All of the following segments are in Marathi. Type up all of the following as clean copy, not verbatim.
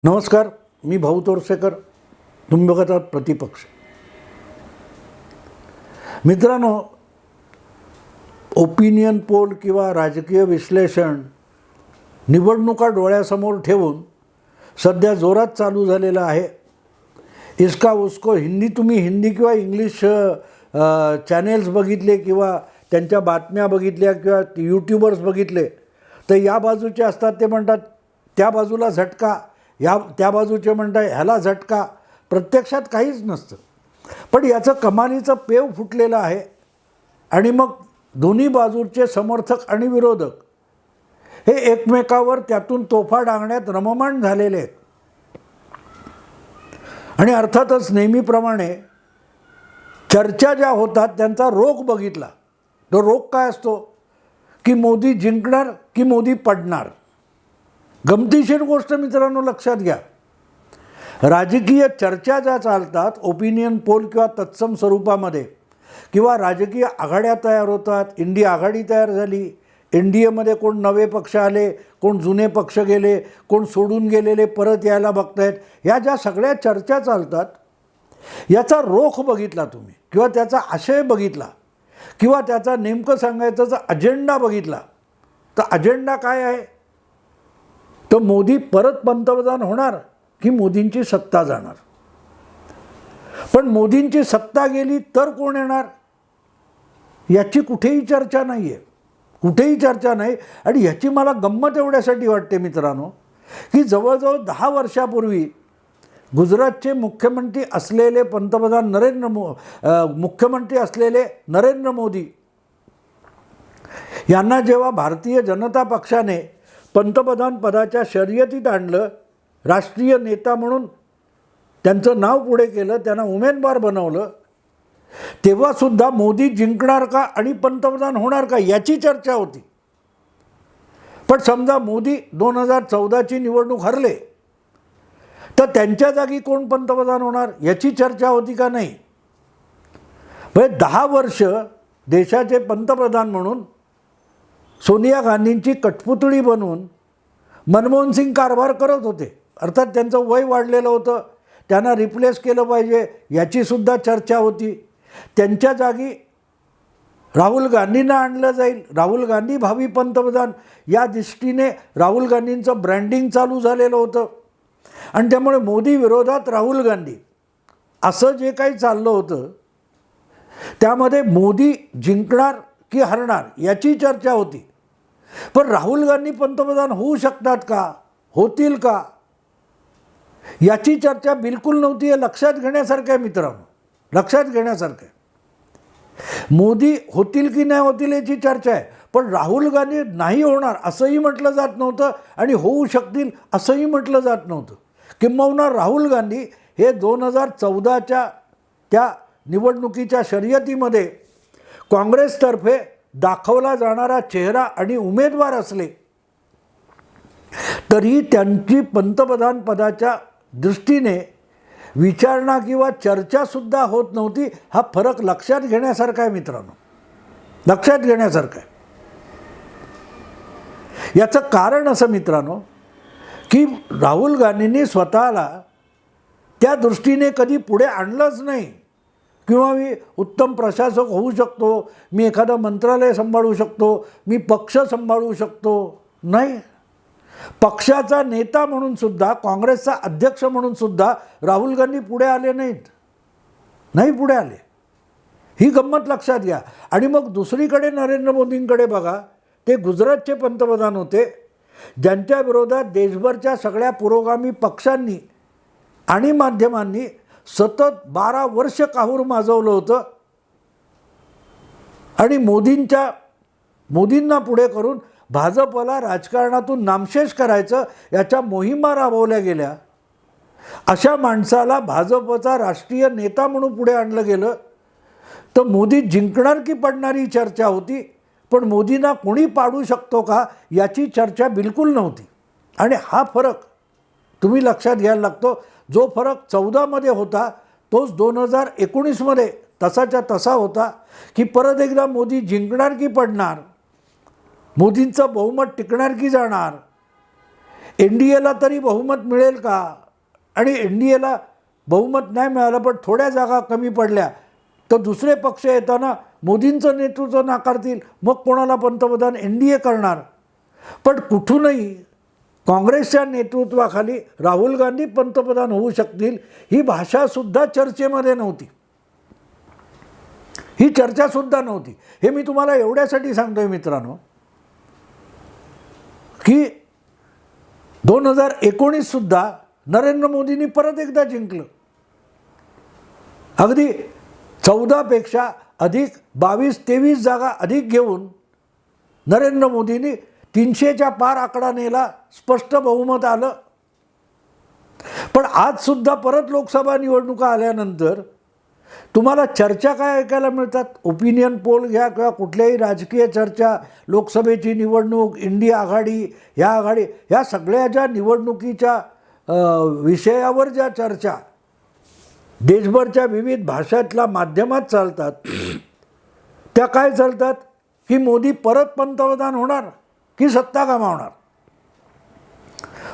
नमस्कार, मी भाऊ तोरसेकर. तुम्ही बघत आहात प्रतिपक्ष. मित्रांनो, ओपिनियन पोल किंवा राजकीय विश्लेषण निवडणुका डोळ्यासमोर ठेवून सध्या जोरात चालू झालेला आहे. इसका उसको तुम्ही हिंदी किंवा इंग्लिश चॅनेल्स बघितले किंवा त्यांच्या बातम्या बघितल्या किंवा यूट्यूबर्स बघितले तर या बाजूचे असतात ते म्हणतात त्या बाजूला झटका, त्या बाजूचे म्हणतात ह्याला झटका. प्रत्यक्षात काहीच नसतं, पण याचं कमालीचं पेव फुटलेलं आहे. आणि मग दोन्ही बाजूचे समर्थक आणि विरोधक हे एकमेकावर त्यातून तोफा डागण्यात रममाण झालेले आहेत. आणि अर्थातच नेहमीप्रमाणे चर्चा ज्या होतात त्यांचा रोख बघितला. तो रोख काय असतो की मोदी जिंकणार की मोदी पडणार. गमतीशीर गोष्ट मित्रांनो लक्षात घ्या, राजकीय चर्चा ज्या चालतात ओपिनियन पोल किंवा तत्सम स्वरूपामध्ये किंवा राजकीय आघाड्या तयार होतात. इंडिया आघाडी तयार झाली, NDAमध्ये कोण नवे पक्ष आले, कोण जुने पक्ष गेले, कोण सोडून गेलेले परत यायला बघतायत. ह्या ज्या सगळ्या चर्चा चालतात याचा रोख बघितला तुम्ही किंवा त्याचा आशय बघितला किंवा त्याचा नेमकं सांगायचं अजेंडा बघितला तर अजेंडा काय आहे? तर मोदी परत पंतप्रधान होणार की मोदींची सत्ता जाणार. पण मोदींची सत्ता गेली तर कोण येणार याची कुठेही चर्चा नाही आहे, कुठेही चर्चा नाही. आणि ह्याची मला गंमत एवढ्यासाठी वाटते मित्रांनो की जवळजवळ 10 वर्षापूर्वी गुजरातचे मुख्यमंत्री असलेले मुख्यमंत्री असलेले नरेंद्र मोदी यांना जेव्हा भारतीय जनता पक्षाने पंतप्रधान पदाच्या शर्यतीत आणलं, राष्ट्रीय नेता म्हणून त्यांचं नाव पुढे केलं, त्यांना उमेदवार बनवलं, तेव्हासुद्धा मोदी जिंकणार का आणि पंतप्रधान होणार का याची चर्चा होती. पण समजा मोदी 2014ची निवडणूक हरले तर त्यांच्या जागी कोण पंतप्रधान होणार याची चर्चा होती का नाही? 10 वर्ष देशाचे पंतप्रधान म्हणून सोनिया गांधींची कठपुतळी बनवून मनमोहन सिंग कारभार करत होते. अर्थात त्यांचं वय वाढलेलं होतं, त्यांना रिप्लेस केलं पाहिजे याचीसुद्धा चर्चा होती. त्यांच्या जागी राहुल गांधींना आणलं जाईल, राहुल गांधी भावी पंतप्रधान या दृष्टीने राहुल गांधींचं ब्रँडिंग चालू झालेलं होतं. आणि त्यामुळे मोदी विरोधात राहुल गांधी असं जे काही चाललं होतं त्यामध्ये मोदी जिंकणार की हरणार याची चर्चा होती. पण राहुल गांधी पंतप्रधान होऊ शकतात का, होतील का याची चर्चा बिलकुल नव्हती. हे लक्षात घेण्यासारखं आहे मित्रांनो, लक्षात घेण्यासारखं आहे. मोदी होतील की नाही होतील याची चर्चा आहे, पण राहुल गांधी नाही होणार असंही म्हटलं जात नव्हतं आणि होऊ शकतील असंही म्हटलं जात नव्हतं. किंबहुना राहुल गांधी हे 2014च्या त्या निवडणुकीच्या शर्यतीमध्ये काँग्रेसतर्फे दाखवला जाणारा चेहरा आणि उमेदवार असले तरी त्यांची पंतप्रधान पदाच्या दृष्टीने विचारणा किंवा चर्चासुद्धा होत नव्हती. हा फरक लक्षात घेण्यासारखा आहे मित्रांनो, लक्षात घेण्यासारखं आहे. याचं कारण असं मित्रांनो की राहुल गांधींनी स्वतःला त्या दृष्टीने कधी पुढे आणलंच नाही किंवा मी उत्तम प्रशासक होऊ शकतो, मी एखादं मंत्रालय सांभाळू शकतो, मी पक्ष सांभाळू शकतो. नाही, पक्षाचा नेता म्हणून सुद्धा, काँग्रेसचा अध्यक्ष म्हणून सुद्धा राहुल गांधी पुढे आले नाहीत, नाही पुढे आले. ही गंमत लक्षात घ्या. आणि मग दुसरीकडे नरेंद्र मोदींकडे बघा, ते गुजरातचे पंतप्रधान होते ज्यांच्या विरोधात देशभरच्या सगळ्या पुरोगामी पक्षांनी आणि माध्यमांनी सतत 12 वर्ष काहूर माजवलं होतं. आणि मोदींना पुढे करून भाजपला राजकारणातून नामशेष करायचं याच्या मोहिमा राबवल्या गेल्या. अशा माणसाला भाजपचा राष्ट्रीय नेता म्हणून पुढे आणलं गेलं तर मोदी जिंकणार की पडणारी चर्चा होती, पण मोदींना कोणी पाडू शकतो का याची चर्चा बिलकुल नव्हती. आणि हा फरक तुम्ही लक्षात घ्यायला लागतो. जो फरक 14मध्ये होता तोच 2019मध्ये तसाच्या तसा होता की परत एकदा मोदी जिंकणार की पडणार, मोदींचं बहुमत टिकणार की जाणार, एन डी एला तरी बहुमत मिळेल का? आणि एन डी एला बहुमत नाही मिळालं पण थोड्या जागा कमी पडल्या तर दुसरे पक्ष येताना मोदींचं नेतृत्व नाकारतील, मग कोणाला पंतप्रधान? एन डी ए करणार. पण कुठूनही काँग्रेसच्या नेतृत्वाखाली राहुल गांधी पंतप्रधान होऊ शकतील ही भाषासुद्धा चर्चेमध्ये नव्हती, ही चर्चासुद्धा नव्हती. हे मी तुम्हाला एवढ्यासाठी सांगतोय मित्रांनो की 2019 सुद्धा नरेंद्र मोदींनी परत एकदा जिंकलं. अगदी 14पेक्षा अधिक 22-23 जागा अधिक घेऊन नरेंद्र मोदींनी 300च्या पार आकडा नेला, स्पष्ट बहुमत आलं. पण आजसुद्धा परत लोकसभा निवडणुका आल्यानंतर तुम्हाला चर्चा काय ऐकायला मिळतात? ओपिनियन पोल घ्या किंवा कुठल्याही राजकीय चर्चा, लोकसभेची निवडणूक, इंडिया आघाडी, ह्या आघाडी, ह्या सगळ्या ज्या निवडणुकीच्या विषयावर ज्या चर्चा देशभरच्या विविध भाषातल्या माध्यमात चालतात त्या काय चालतात की मोदी परत पंतप्रधान होणार की सत्ता गमावणार.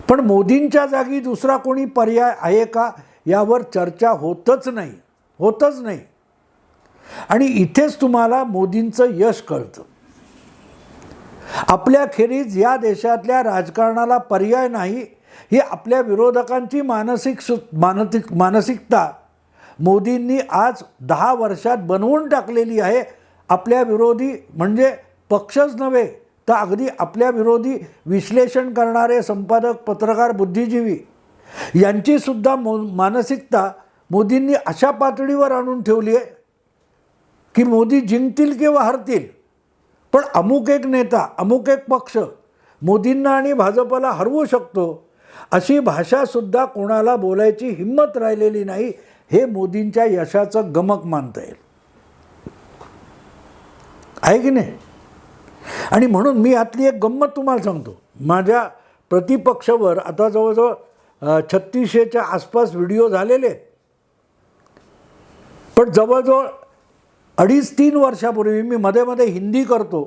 पण मोदींच्या जागी दुसरा कोणी पर्याय आहे का यावर चर्चा होतच नाही. आणि इथेच तुम्हाला मोदींचं यश कळतं. आपल्याखेरीज या देशातल्या राजकारणाला पर्याय नाही ही आपल्या विरोधकांची मानसिकता मोदींनी आज 10 वर्षात बनवून टाकलेली आहे. आपल्या विरोधी म्हणजे पक्षच नव्हे तर अगदी आपल्या विरोधी विश्लेषण करणारे संपादक, पत्रकार, बुद्धिजीवी यांचीसुद्धा मानसिकता मोदींनी अशा पातळीवर आणून ठेवली आहे की मोदी जिंकतील किंवा हरतील पण अमुक एक नेता, अमुक एक पक्ष मोदींना आणि भाजपला हरवू शकतो अशी भाषासुद्धा कोणाला बोलायची हिंमत राहिलेली नाही. हे मोदींच्या यशाचं गमक मानता येईल, आहे की नाही? आणि म्हणून मी यातली एक गंमत तुम्हाला सांगतो. माझ्या प्रतिपक्षावर आता जवळजवळ 3600च्या आसपास व्हिडिओ झालेले आहेत. पण जवळजवळ 2.5-3 वर्षापूर्वी मी मध्ये हिंदी करतो,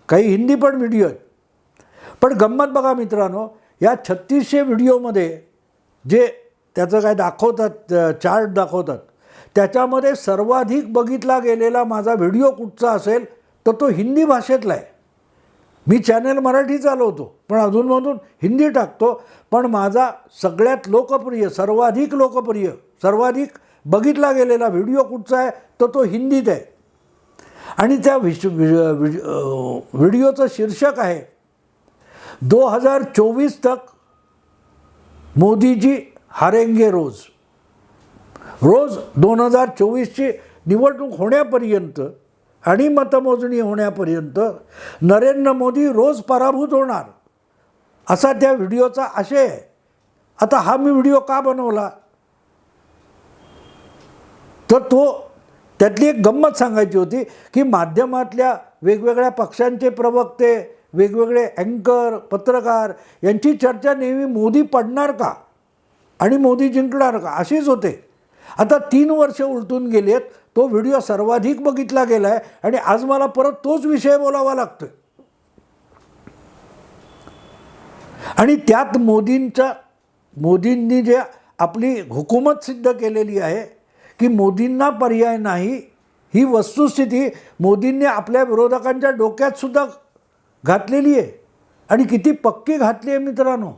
काही हिंदी पण व्हिडिओ आहेत. पण गंमत बघा मित्रांनो, या 3600 व्हिडिओमध्ये जे त्याचं काय दाखवतात, चार्ट दाखवतात, त्याच्यामध्ये सर्वाधिक बघितला गेलेला माझा व्हिडिओ कुठचा असेल तर तो हिंदी भाषेतला आहे. मी चॅनल मराठी चालवतो पण अधूनमधून हिंदी टाकतो. पण माझा सगळ्यात लोकप्रिय, सर्वाधिक बघितला गेलेला व्हिडिओ कुठचा आहे तर तो हिंदीत आहे. आणि त्या व्हिडिओचं शीर्षक आहे 2024 तक मोदीजी हारेंगे रोज. 2024ची निवडणूक होण्यापर्यंत आणि मतमोजणी होण्यापर्यंत नरेंद्र मोदी रोज पराभूत होणार असा त्या व्हिडिओचा आशय आहे. आता हा मी व्हिडिओ का बनवला तर त्यातली एक गंमत सांगायची होती की माध्यमातल्या वेगवेगळ्या पक्षांचे प्रवक्ते, वेगवेगळे अँकर, पत्रकार यांची चर्चा नेहमी मोदी पडणार का आणि मोदी जिंकणार का अशीच होते. आता 3 वर्ष उलटून गेलेत, तो व्हिडिओ सर्वाधिक बघितला गेला आहे आणि आज मला परत तोच विषय बोलावा लागतोय. आणि त्यात मोदींनी जे आपली हुकूमत सिद्ध केलेली आहे की मोदींना पर्याय नाही ही वस्तुस्थिती मोदींनी आपल्या विरोधकांच्या डोक्यात सुद्धा घातलेली आहे. आणि किती पक्की घातली आहे मित्रांनो,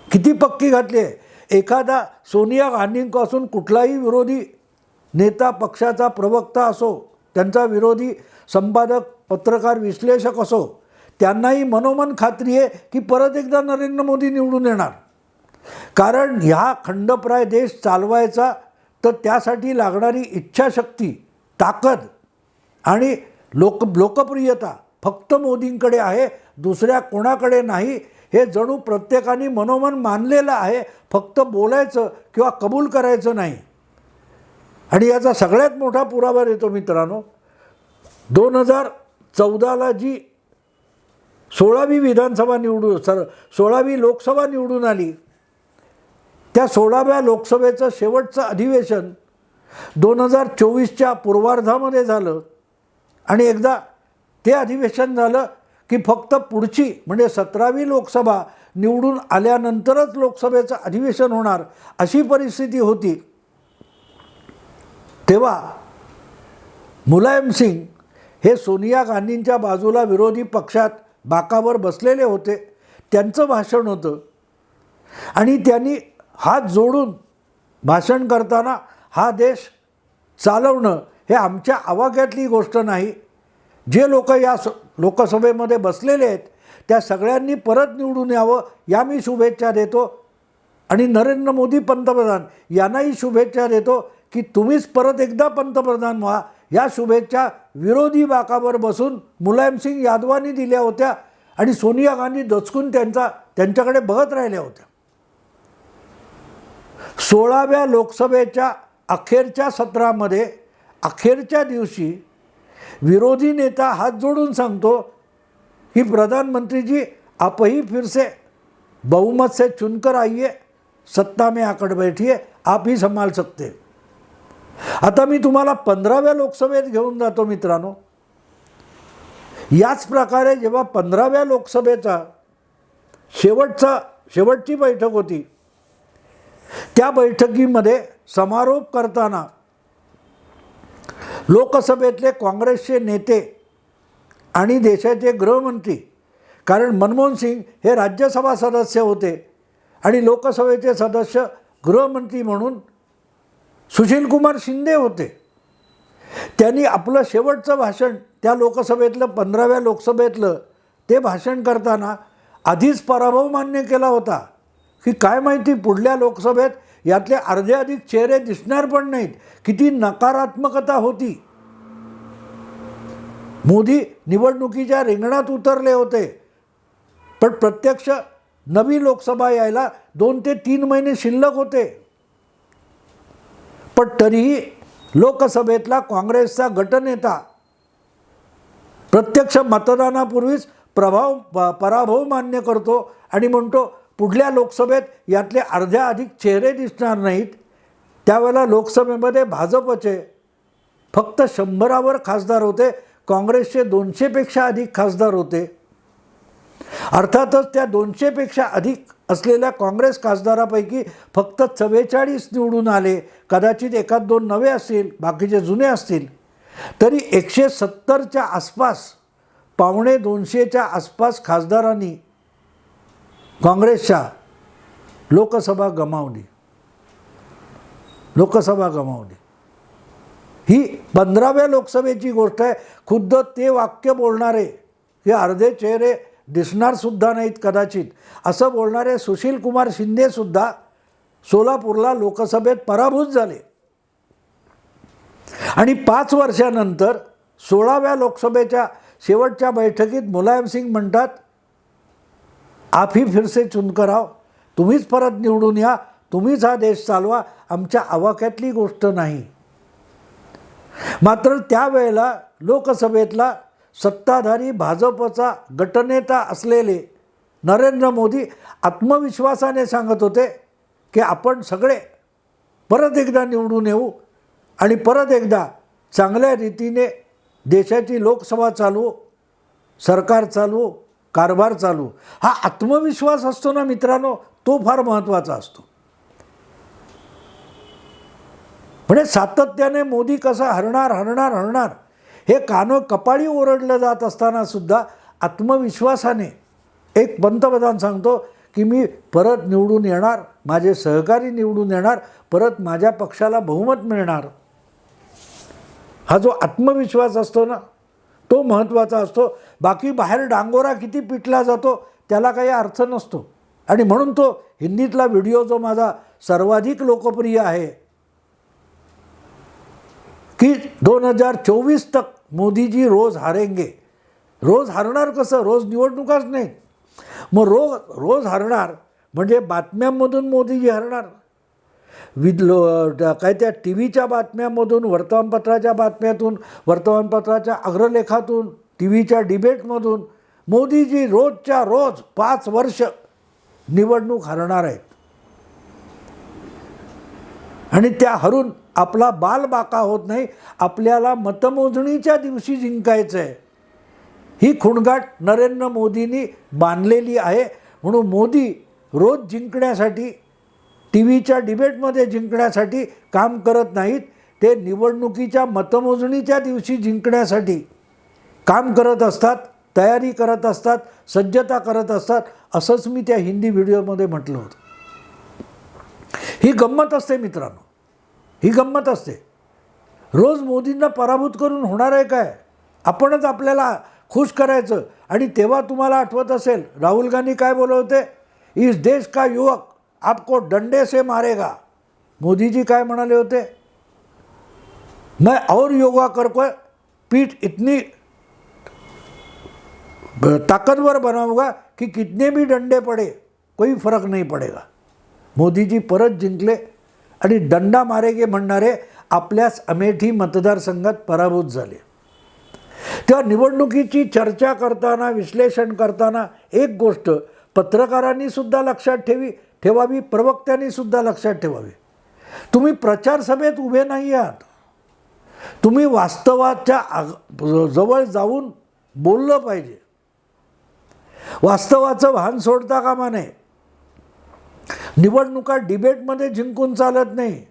किती पक्की घातली आहे. एखादा सोनिया गांधींपासून कुठलाही विरोधी नेता, पक्षाचा प्रवक्ता असो, त्यांचा विरोधी संपादक, पत्रकार, विश्लेषक असो, त्यांनाही मनोमन खात्री आहे की परत एकदा नरेंद्र मोदी निवडून येणार. कारण ह्या खंडप्राय देश चालवायचा तर त्यासाठी लागणारी इच्छाशक्ती, ताकद आणि लोकप्रियता फक्त मोदींकडे आहे, दुसऱ्या कोणाकडे नाही. हे जणू प्रत्येकाने मनोमन मानलेलं आहे, फक्त बोलायचं किंवा कबूल करायचं नाही. आणि याचा सगळ्यात मोठा पुरावा देतो मित्रांनो, 2014ला जी 16वी लोकसभा निवडून आली, त्या 16व्या लोकसभेचं शेवटचं अधिवेशन 2024च्या पूर्वार्धामध्ये झालं. आणि एकदा ते अधिवेशन झालं की फक्त पुढची म्हणजे 17वी लोकसभा निवडून आल्यानंतरच लोकसभेचं अधिवेशन होणार अशी परिस्थिती होती, तेव्हा मुलायम सिंग हे सोनिया गांधींच्या बाजूला विरोधी पक्षात बाकावर बसलेले होते. त्यांचं भाषण होतं आणि त्यांनी हात जोडून भाषण करताना हा देश चालवणं हे आमच्या आवाक्यातली गोष्ट नाही. जे लोक या लोकसभेमध्ये बसलेले आहेत त्या सगळ्यांनी परत निवडून यावं या मी शुभेच्छा देतो. आणि नरेंद्र मोदी पंतप्रधान यांनाही शुभेच्छा देतो की तुम्हीच परत एकदा पंतप्रधान व्हा. या शुभेच्छा विरोधी बाकावर बसून मुलायमसिंग यादवांनी दिल्या होत्या आणि सोनिया गांधी दचकून त्यांच्याकडे बघत राहिल्या होत्या. 16व्या लोकसभेच्या अखेरच्या सत्रामध्ये अखेरच्या दिवशी विरोधी नेता हात जोडून सांगतो की प्रधानमंत्री जी आप ही फिर से बहुमत से चुनकर आइए, सत्ता में आकर बैठिए, आप ही संभाल सकते. आता मी तुम्हाला 15व्या लोकसभेत घेऊन जातो मित्रांनो. याच प्रकारे जेव्हा 15व्या लोकसभेचा शेवटची बैठक होती, त्या बैठकीमध्ये समारोप करताना लोकसभेतले काँग्रेसचे नेते आणि देशाचे गृहमंत्री, कारण मनमोहन सिंग हे राज्यसभा सदस्य होते आणि लोकसभेचे सदस्य गृहमंत्री म्हणून सुशील कुमार शिंदे होते, त्यांनी आपलं शेवटचं भाषण त्या लोकसभेतलं 15व्या लोकसभेतलं ते भाषण करताना आधीच पराभव मान्य केला होता की काय माहिती पुढल्या लोकसभेत यातले अर्धे अधिक चेहरे दिसणार पण नाहीत. किती नकारात्मकता होती. मोदी निवडणुकीच्या रिंगणात उतरले होते, पण प्रत्यक्ष नवी लोकसभा यायला 2 ते 3 महिने शिल्लक होते. पण तरीही लोकसभेतला काँग्रेसचा गटनेता प्रत्यक्ष मतदानापूर्वीच पराभव मान्य करतो आणि म्हणतो पुढल्या लोकसभेत यातले अर्ध्या अधिक चेहरे दिसणार नाहीत. त्यावेळेला लोकसभेमध्ये भाजपचे फक्त 100वर खासदार होते, काँग्रेसचे 200पेक्षा अधिक खासदार होते. अर्थातच त्या 200पेक्षा अधिक असलेल्या काँग्रेस खासदारापैकी फक्त 44 निवडून आले. कदाचित एखाद दोन नवे असतील, बाकीचे जुने असतील. तरी 170च्या आसपास, 125च्या आसपास खासदारांनी काँग्रेसच्या लोकसभा गमावली. ही 15व्या लोकसभेची गोष्ट आहे. खुद्द ते वाक्य बोलणारे, हे अर्धे चेहरे दिसणार सुद्धा नाहीत कदाचित, असं बोलणारे सुशील कुमार शिंदेसुद्धा सोलापूरला लोकसभेत पराभूत झाले. आणि 5 वर्षानंतर 16व्या लोकसभेच्या शेवटच्या बैठकीत मुलायम सिंग म्हणतात आप ही फिर से चुनकर आओ, तुम्हीच परत निवडून या, तुम्हीच हा देश चालवा, आमच्या आवाक्यातली गोष्ट नाही. मात्र त्यावेळेला लोकसभेतला सत्ताधारी भाजपचा गटनेता असलेले नरेंद्र मोदी आत्मविश्वासाने सांगत होते की आपण सगळे परत एकदा निवडून येऊ आणि परत एकदा चांगल्या रीतीने देशाची लोकसभा चालवू, सरकार चालवू, कारभार चालवू. हा आत्मविश्वास असतो ना मित्रांनो, तो फार महत्त्वाचा असतो. म्हणजे सातत्याने मोदी कसा हरणार हे कपाळी ओरडलं जात असताना सुद्धा आत्मविश्वासाने एक पंतप्रधान सांगतो की मी परत निवडून येणार, माझे सहकारी निवडून येणार, परत माझ्या पक्षाला बहुमत मिळणार. हा जो आत्मविश्वास असतो ना, तो महत्त्वाचा असतो. बाकी बाहेर डांगोरा किती पिटला जातो त्याला काही अर्थ नसतो. आणि म्हणून तो हिंदीतला व्हिडिओ जो माझा सर्वाधिक लोकप्रिय आहे की 2024 तक मोदीजी रोज हारेंगे. रोज हारणार कसं? रोज निवडणुकाच नाही. मग रोज हारणार म्हणजे बातम्यांमधून मोदीजी हरणार, काय त्या टी व्हीच्या बातम्यांमधून, वर्तमानपत्राच्या बातम्यातून, वर्तमानपत्राच्या अग्रलेखातून, टी व्हीच्या डिबेटमधून मोदीजी रोजच्या रोज 5 वर्ष निवडणूक हरणार आहेत. आणि त्या हरून आपला बालबाका होत नाही, आपल्याला मतमोजणीच्या दिवशी जिंकायचं आहे. ही खुणगाठ नरेंद्र मोदींनी बांधलेली आहे. म्हणून मोदी रोज जिंकण्यासाठी, टी व्हीच्या डिबेटमध्ये जिंकण्यासाठी काम करत नाहीत. ते निवडणुकीच्या मतमोजणीच्या दिवशी जिंकण्यासाठी काम करत असतात, तयारी करत असतात, सज्जता करत असतात. असंच मी त्या हिंदी व्हिडिओमध्ये म्हटलं होतं. ही गंमत असते मित्रांनो, ही गंमत असते. रोज मोदींना पराभूत करून होणार आहे काय? आपणच आपल्याला खुश करायचं. आणि तेव्हा तुम्हाला आठवत असेल राहुल गांधी काय बोलत होते, इस देश का युवक आपको डंडे से मारेगा. मोदीजी काय म्हणाले होते, मैं और योगा करके पीठ इतनी ताकतवर बनाऊंगा कि कितने भी डंडे पड़े कोई फरक नहीं पडेगा. मोदीजी परत जिंकले आणि दंडा मारेगे म्हणणारे आपल्याच अमेठी मतदारसंघात पराभूत झाले. तेव्हा निवडणुकीची चर्चा करताना, विश्लेषण करताना एक गोष्ट पत्रकारांनी सुद्धा लक्षात ठेवावी, प्रवक्त्यांनी सुद्धा लक्षात ठेवावी. तुम्ही प्रचार सभेत उभे नाही आहात, तुम्ही वास्तवाच्या जवळ जाऊन बोललं पाहिजे. वास्तवाचं भान सोडता कामा नये. निवडणुका डिबेटमध्ये जिंकून चालत नाही,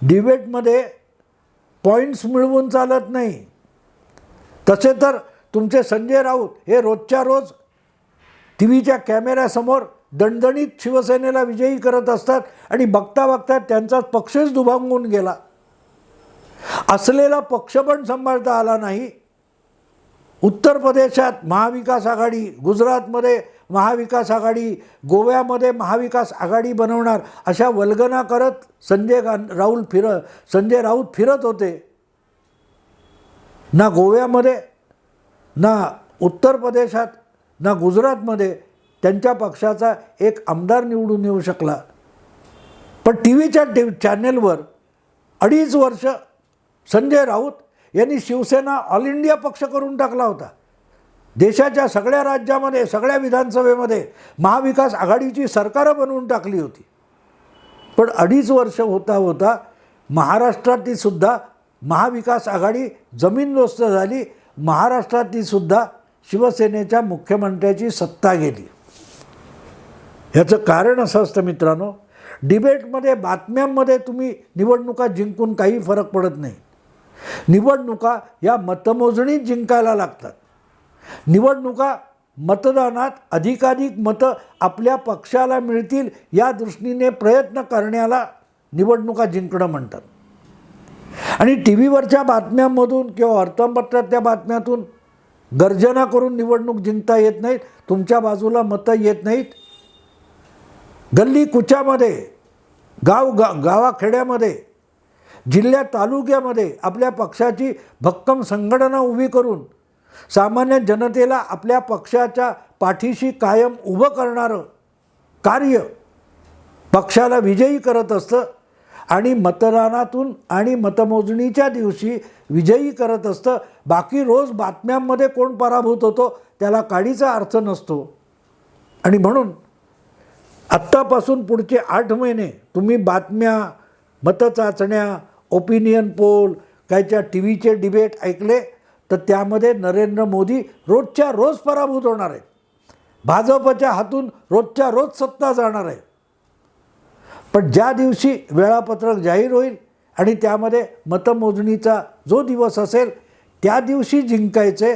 डिबेटमध्ये पॉईंट्स मिळवून चालत नाही. तसे तर तुमचे संजय राऊत हे रोजच्या रोज टी व्हीच्या कॅमेऱ्यासमोर दणदणीत शिवसेनेला विजयी करत असतात आणि बघता बघता त्यांचा पक्षच दुभांगून गेला. असलेला पक्ष पण सांभाळता आला नाही. उत्तर प्रदेशात महाविकास आघाडी, गुजरातमध्ये महाविकास आघाडी, गोव्यामध्ये महाविकास आघाडी बनवणार अशा वल्गना करत संजय राऊत फिरत होते. ना गोव्यामध्ये, ना उत्तर प्रदेशात, ना गुजरातमध्ये त्यांच्या पक्षाचा एक आमदार निवडून येऊ शकला. पण टी व्हीच्या चॅनेलवर 2.5 वर्ष संजय राऊत यांनी शिवसेना ऑल इंडिया पक्ष करून टाकला होता. देशाच्या सगळ्या राज्यामध्ये, सगळ्या विधानसभेमध्ये महाविकास आघाडीची सरकारं बनवून टाकली होती. पण 2.5 वर्ष होता होता महाराष्ट्रातली सुद्धा महाविकास आघाडी जमीनदोस्त झाली. महाराष्ट्रातली सुद्धा शिवसेनेच्या मुख्यमंत्र्याची सत्ता गेली. ह्याचं कारण असं असतं मित्रांनो, डिबेटमध्ये, बातम्यांमध्ये तुम्ही निवडणुका जिंकून काही फरक पडत नाही. निवडणुका या मतमोजणीत जिंकायला लागतात. निवडणुका मतदानात अधिकाधिक मतं आपल्या पक्षाला मिळतील या दृष्टीने प्रयत्न करण्याला निवडणुका जिंकणं म्हणतात. आणि टी व्हीवरच्या बातम्यांमधून किंवा वर्तमानपत्रातल्या बातम्यातून गर्जना करून निवडणूक जिंकता येत नाहीत. तुमच्या बाजूला मतं येत नाहीत. गल्ली कुच्यामध्ये, गावाखेड्यामध्ये, जिल्ह्यात, तालुक्यामध्ये आपल्या पक्षाची भक्कम संघटना उभी करून सामान्य जनतेला आपल्या पक्षाच्या पाठीशी कायम उभं करणारं कार्य पक्षाला विजयी करत असतं. आणि मतदानातून आणि मतमोजणीच्या दिवशी विजयी करत असतं. बाकी रोज बातम्यांमध्ये कोण पराभूत होतो त्याला काडीचा अर्थ नसतो. आणि म्हणून आत्तापासून पुढचे 8 महिने तुम्ही बातम्या, मतचाचण्या, ओपिनियन पोल, कायच्या टी व्हीचे डिबेट ऐकले तर त्यामध्ये नरेंद्र मोदी रोजच्या रोज पराभूत होणार आहेत. भाजपच्या हातून रोजच्या रोज सत्ता जाणार आहे. पण ज्या दिवशी वेळापत्रक जाहीर होईल आणि त्यामध्ये मतमोजणीचा जो दिवस असेल त्या दिवशी जिंकायचे,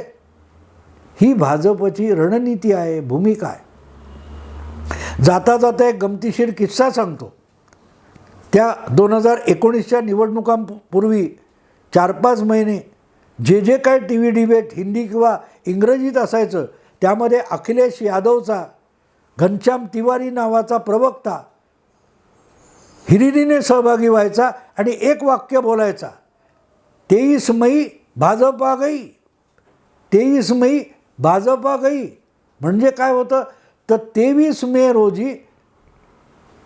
ही भाजपची रणनीती आहे, भूमिका आहे. जाता जाता एक गमतीशीर किस्सा सांगतो. त्या 2019च्या निवडणुकांपूर्वी 4-5 महिने जे काय टी व्ही डिबेट हिंदी किंवा इंग्रजीत असायचं त्यामध्ये अखिलेश यादवचा घनश्याम तिवारी नावाचा प्रवक्ता हिरिरीने सहभागी व्हायचा आणि एक वाक्य बोलायचा, 23 मई भाजपा गई, 23 मई भाजपा गई. म्हणजे काय होतं तर 23 मे रोजी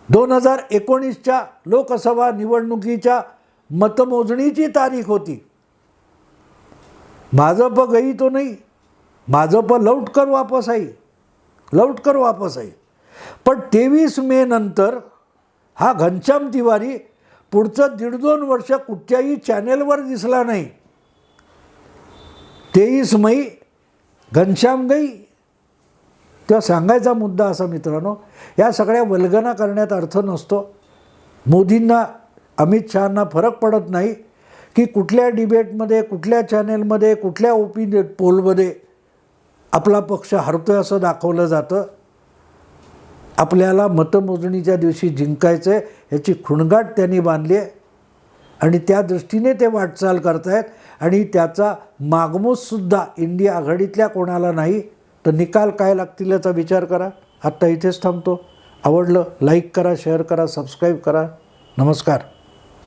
2019च्या लोकसभा निवडणुकीच्या मतमोजणीची तारीख होती. भाजप गई तो नहीं, भाजप लौट कर वापस आई, लौट कर वापस आई. पण 23 मे नंतर हा घनश्याम तिवारी पुढचं 1.5-2 वर्ष कुठच्याही चॅनेलवर दिसला नाही. 23 मई घनश्याम गई, तेव्हा सांगायचा मुद्दा असा मित्रांनो, या सगळ्या वल्गना करण्यात अर्थ नसतो. मोदींना, अमित शहांना फरक पडत नाही की कुठल्या डिबेटमध्ये, कुठल्या चॅनेलमध्ये, कुठल्या ओपिनियन पोलमध्ये आपला पक्ष हरतोय असं दाखवलं जातं. आपल्याला मतमोजणीच्या दिवशी जिंकायचं आहे ह्याची खुणगाट त्यांनी बांधली आहे आणि त्या दृष्टीने ते वाटचाल करतायत. आणि त्याचा मागमूससुद्धा इंडिया आघाडीतल्या कोणाला नाही. तर निकाल काय लागतील याचा विचार करा. आत्ता इथेच थांबतो. आवडलं लाईक करा, शेअर करा, सबस्क्राईब करा. नमस्कार.